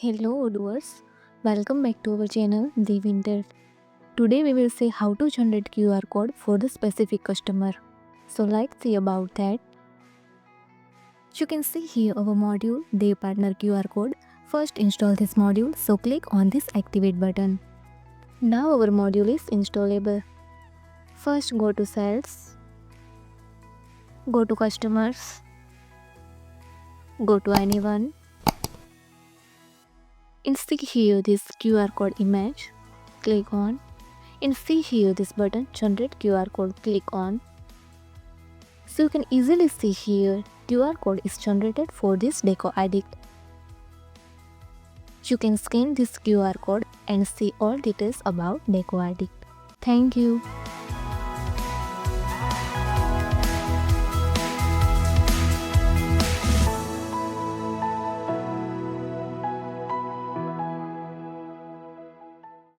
Hello, Odooers. Welcome back to our channel, Devintelle. Today we will see how to generate QR code for the specific customer. So let's see about that. You can see here our module, Dev Partner QR code. First install this module, so click on this activate button. Now our module is installable. First go to sales, go to customers, go to anyone, and see here this QR code image. Click on and see here this button generate QR code. Click on. So you can easily see here QR code is generated for this deco addict. You can scan this QR code and see all details about deco addict. Thank you.